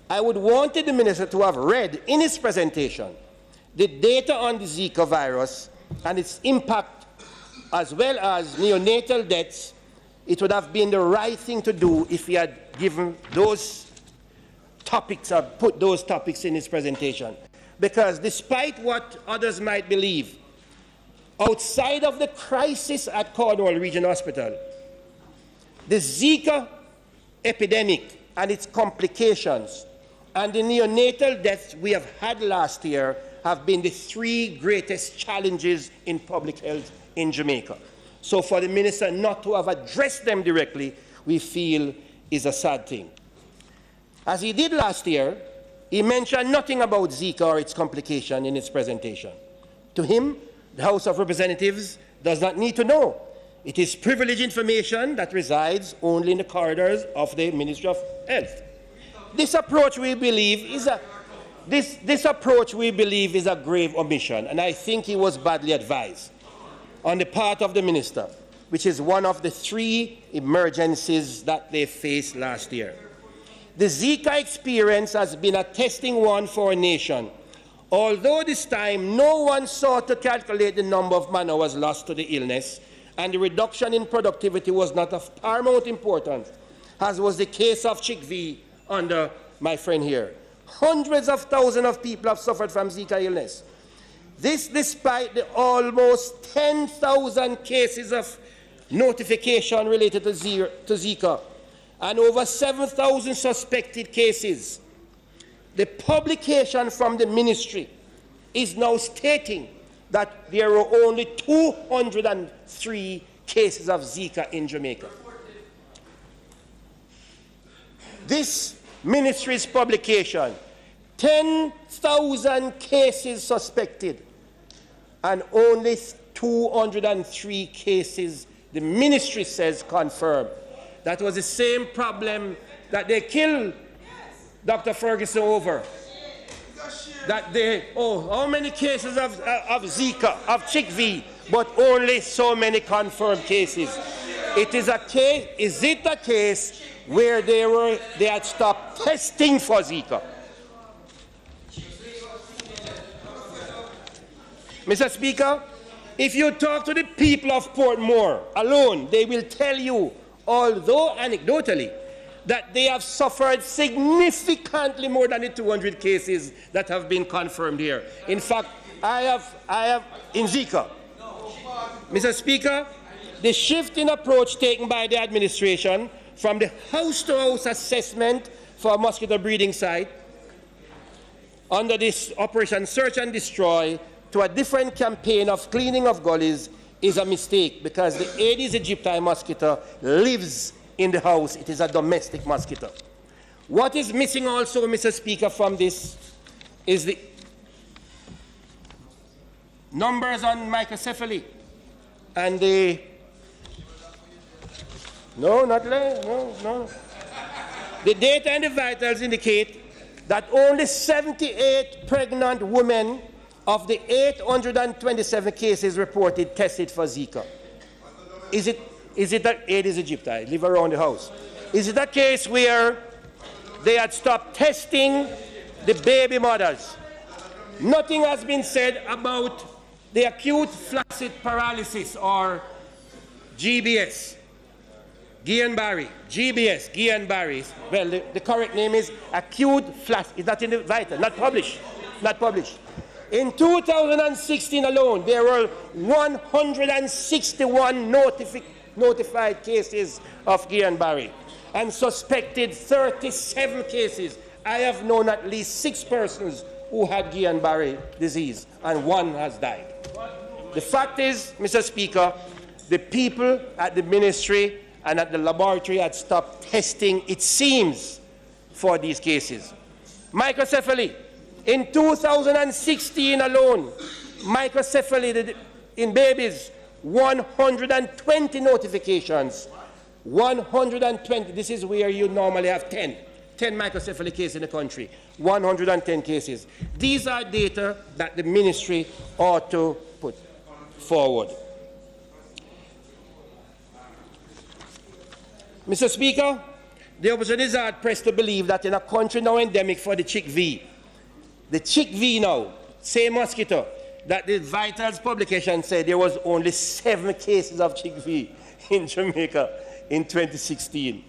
I would wanted the minister to have read in his presentation the data on the Zika virus and its impact, as well as neonatal deaths. It would have been the right thing to do if he had given those topics or put those topics in his presentation. Because despite what others might believe, outside of the crisis at Cornwall Regional Hospital, the Zika epidemic and its complications and the neonatal deaths we have had last year have been the three greatest challenges in public health in Jamaica. So for the minister not to have addressed them directly, we feel is a sad thing. As he did last year, he mentioned nothing about Zika or its complication in his presentation. To him, the House of Representatives does not need to know. It is privileged information that resides only in the corridors of the Ministry of Health. This approach, we believe, is a grave omission, and I think he was badly advised on the part of the minister, which is one of the three emergencies that they faced last year. The Zika experience has been a testing one for our nation. Although this time no one sought to calculate the number of man-hours lost to the illness, and the reduction in productivity was not of paramount importance, as was the case of Chick-V under my friend here. Hundreds of thousands of people have suffered from Zika illness. This despite the almost 10,000 cases of notification related to Zika and over 7,000 suspected cases. The publication from the ministry is now stating that there were only 203 cases of Zika in Jamaica. This ministry's publication, 10,000 cases suspected and only 203 cases the ministry says confirmed. That was the same problem that they killed Dr. Ferguson over. That they, how many cases of Zika, of Chick-V, but only so many confirmed cases. It is a case, is it a case where they had stopped testing for Zika? Mr. Speaker, if you talk to the people of Portmore alone, they will tell you, although anecdotally, that they have suffered significantly more than the 200 cases that have been confirmed here. In fact, I have in Zika. Mr. Speaker, the shift in approach taken by the administration from the house-to-house assessment for a mosquito breeding site under this Operation Search and Destroy to a different campaign of cleaning of gullies is a mistake, because the Aedes aegypti mosquito lives in the house. It is a domestic mosquito. What is missing also, Mr. Speaker, from this is the numbers on microcephaly and the the data and the vitals indicate that only 78 pregnant women of the 827 cases reported tested for Zika. Is it that Aedes aegypti live around the house? Is it a case where they had stopped testing the baby mothers? Nothing has been said about the acute flaccid paralysis, or GBS, Guillain-Barré, GBS, Guillain-Barré. Well, the correct name is acute flaccid. Is that in the vital? Not published. Not published. In 2016 alone, there were 161 notified cases of Guillain-Barré and suspected 37 cases. I have known at least 6 persons who had Guillain-Barré disease, and 1 has died. The fact is, Mr. Speaker, the people at the ministry and at the laboratory had stopped testing, it seems, for these cases. Microcephaly. In 2016 alone, microcephaly in babies, 120 notifications. 120. This is where you normally have 10 microcephaly cases in the country. 110 cases. These are data that the ministry ought to put forward. Mr. Speaker, the opposition is hard pressed to believe that in a country now endemic for the chickpea, now, same mosquito, that the Vitals publication said there was only 7 cases of chickpea in Jamaica in 2016.